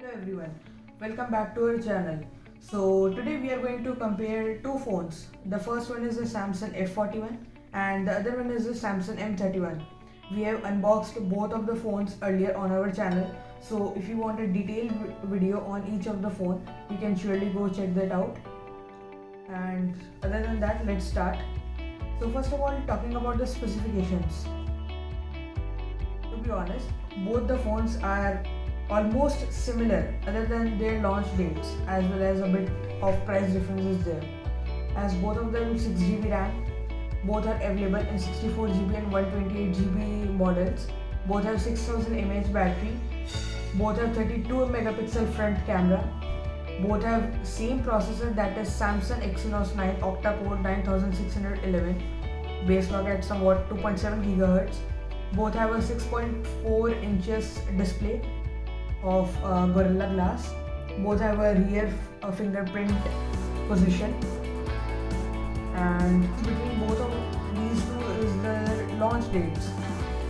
Hello everyone, welcome back to our channel. So today we are going to compare two phones. The first one is the Samsung F41 and the other one is the Samsung M31. We have unboxed both of the phones earlier on our channel. So if you want a detailed video on each of the phone, you can surely go check that out. And other than that, let's start. So first of all, talking about the specifications. To be honest, both the phones are almost similar other than their launch dates, as well as a bit of price differences there, as both of them 6GB RAM, both are available in 64GB and 128GB models, both have 6000 mAh battery, both have 32 megapixel front camera, both have same processor, that is Samsung Exynos 9 octa-core 9611, base clock at somewhat 2.7 GHz. Both have a 6.4 inches display of Gorilla Glass. Both have a rear fingerprint position, and between both of these two is the launch dates.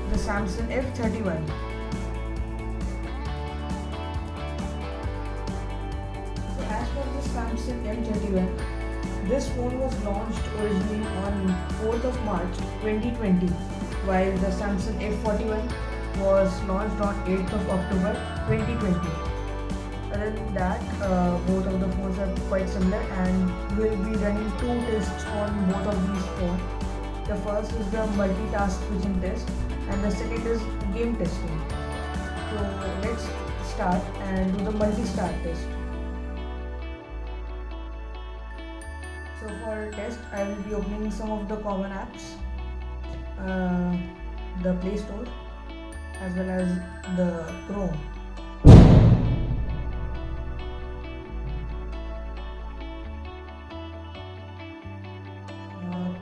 The Samsung F31. So as for the Samsung M31, this phone was launched originally on 4th of March 2020, while the Samsung F41 was launched on 8th of October 2020. Other than that, both of the phones are quite similar, and we'll be running two tests on both of these phones. The first is the multitask switching test and the second is game testing. So let's start and do the multi-start test. So for test, I will be opening some of the common apps, the Play Store as well as the Chrome.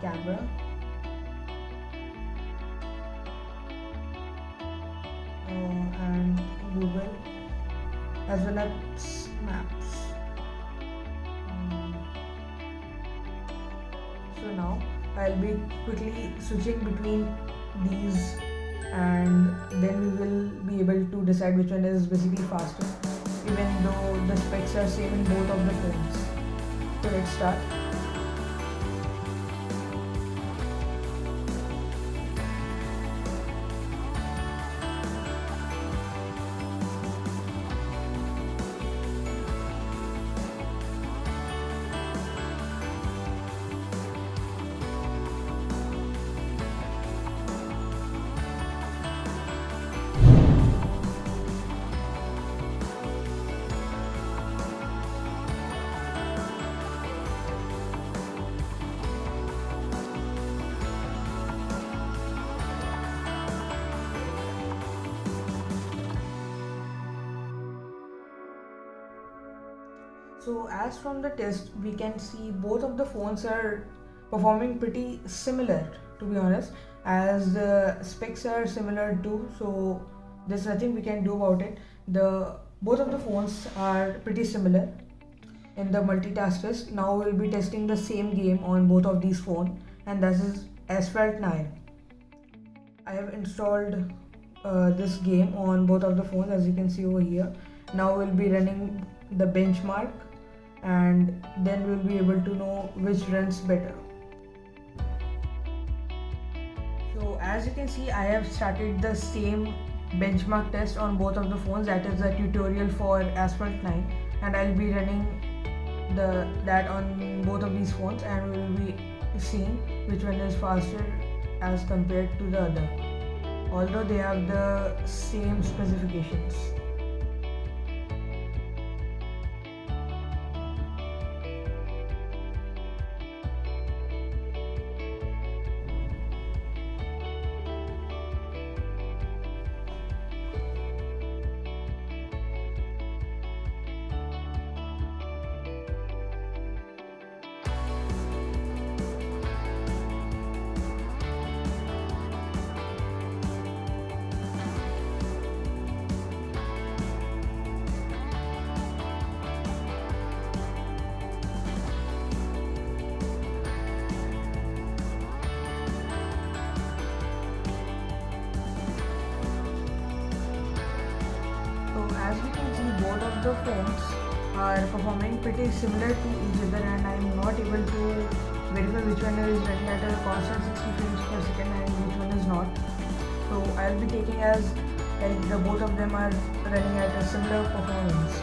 Camera, and Google, as well as Maps. So now I'll be quickly switching between these, and then we will be able to decide which one is basically faster, even though the specs are same in both of the phones. So let's start. So as from the test, we can see both of the phones are performing pretty similar, to be honest, as the specs are similar too. So there's nothing we can do about it. Both of the phones are pretty similar in the multitask test. Now we'll be testing the same game on both of these phones, and that is Asphalt 9. I have installed this game on both of the phones, as you can see over here. Now we'll be running the benchmark, and then we'll be able to know which runs better. So as you can see, I have started the same benchmark test on both of the phones, that is the tutorial for Asphalt 9, and I'll be running that on both of these phones, and we'll be seeing which one is faster as compared to the other, although they have the same specifications. as we can see, both of the phones are performing pretty similar to each other, and I am not able to verify which one is running at a constant 60 frames per second and which one is not. So I'll be taking as like the both of them are running at a similar performance.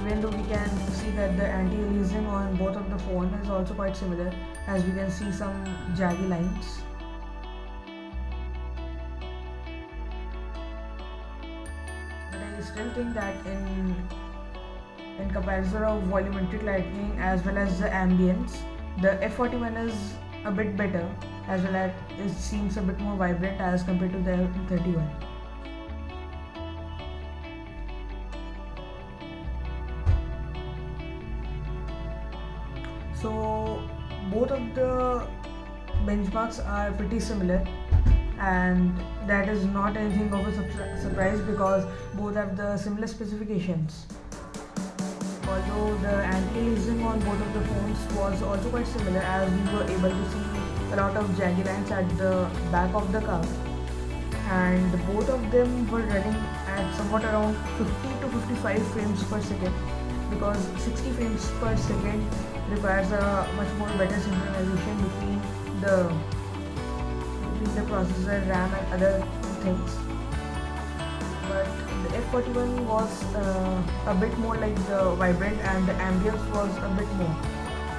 Even though we can see that the anti-aliasing on both of the phone is also quite similar, as we can see some jaggy lines. But I still think that in comparison of volumetric lighting as well as the ambience, the F41 is a bit better, as well as it seems a bit more vibrant as compared to the M31. So both of the benchmarks are pretty similar, and that is not anything of a surprise because both have the similar specifications. Although the anti-aliasing on both of the phones was also quite similar, as we were able to see a lot of jaggy lines at the back of the car, and both of them were running at somewhat around 50 to 55 frames per second, because 60 frames per second requires a much more better synchronization between the processor, RAM and other things. But the F41 was a bit more like the vibrant, and the ambience was a bit more.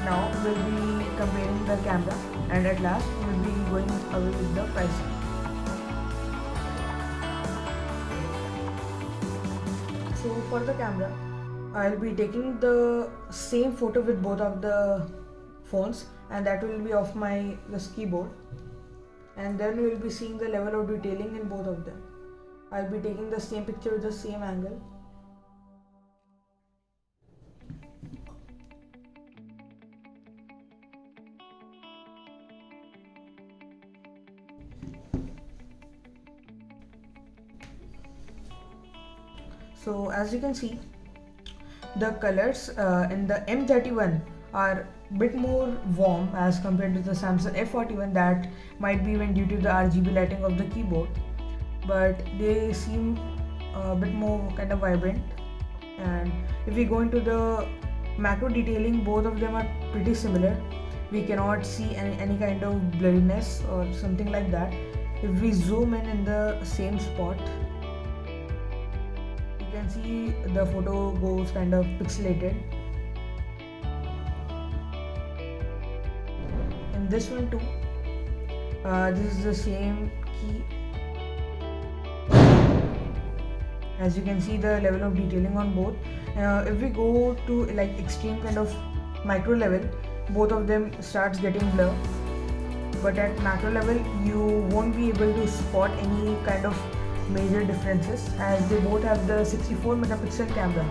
Now we'll be comparing the camera, and at last we'll be going away with the pricing. So for the camera, I'll be taking the same photo with both of the phones, and that will be of this keyboard, and then we will be seeing the level of detailing in both of them. I'll be taking the same picture with the same angle. So as you can see, the colors in the M31 are a bit more warm as compared to the Samsung F41. That might be even due to the RGB lighting of the keyboard, but they seem a bit more kind of vibrant. And if we go into the macro detailing, both of them are pretty similar. We cannot see any kind of blurriness or something like that. If we zoom in the same spot, you can see the photo goes kind of pixelated. In this one too, this is the same key. As you can see, the level of detailing on both. If we go to like extreme kind of micro level, both of them starts getting blur. But at macro level, you won't be able to spot any kind of major differences, as they both have the 64 megapixel camera.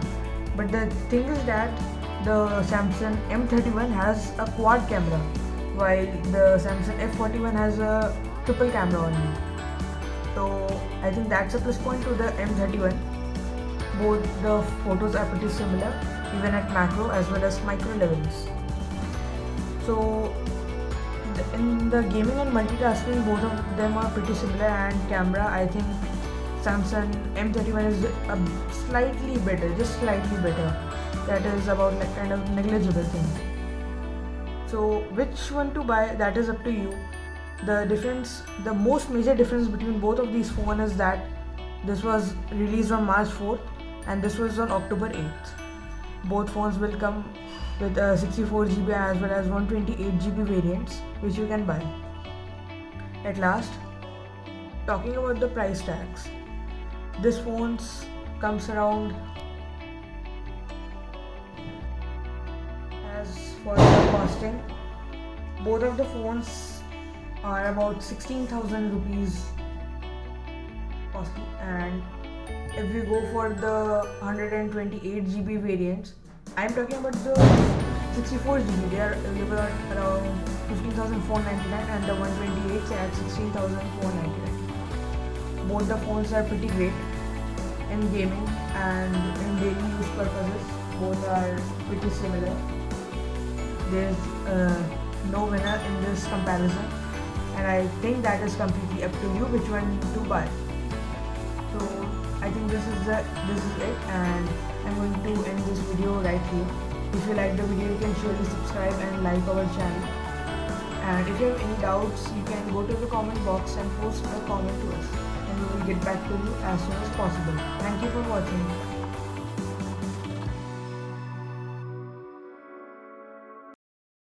But the thing is that the Samsung M31 has a quad camera, while the Samsung F41 has a triple camera only. So I think that's a plus point to the M31. Both the photos are pretty similar, even at macro as well as micro levels. So in the gaming and multitasking, both of them are pretty similar, and camera, I think Samsung M31 is slightly better, just slightly better. That is about like kind of negligible thing. So which one to buy, that is up to you. The most major difference between both of these phones is that this was released on March 4th and this was on October 8th. Both phones will come with 64GB as well as 128GB variants, which you can buy. At last, talking about the price tags, this phone comes around, as for the costing, both of the phones are about 16,000 rupees costly, and if we go for the 128GB variants, I'm talking about the 64GB, they are available at around 15,499 and the 128 at 16,499. Both the phones are pretty great in gaming and in daily use purposes. Both are pretty similar. There's no winner in this comparison, and I think that is completely up to you which one to buy. So I think this is it, and I'm going to end this video right here. If you like the video, you can surely subscribe and like our channel. And if you have any doubts, you can go to the comment box and post a comment to us, and we will get back to you as soon as possible. Thank you for watching.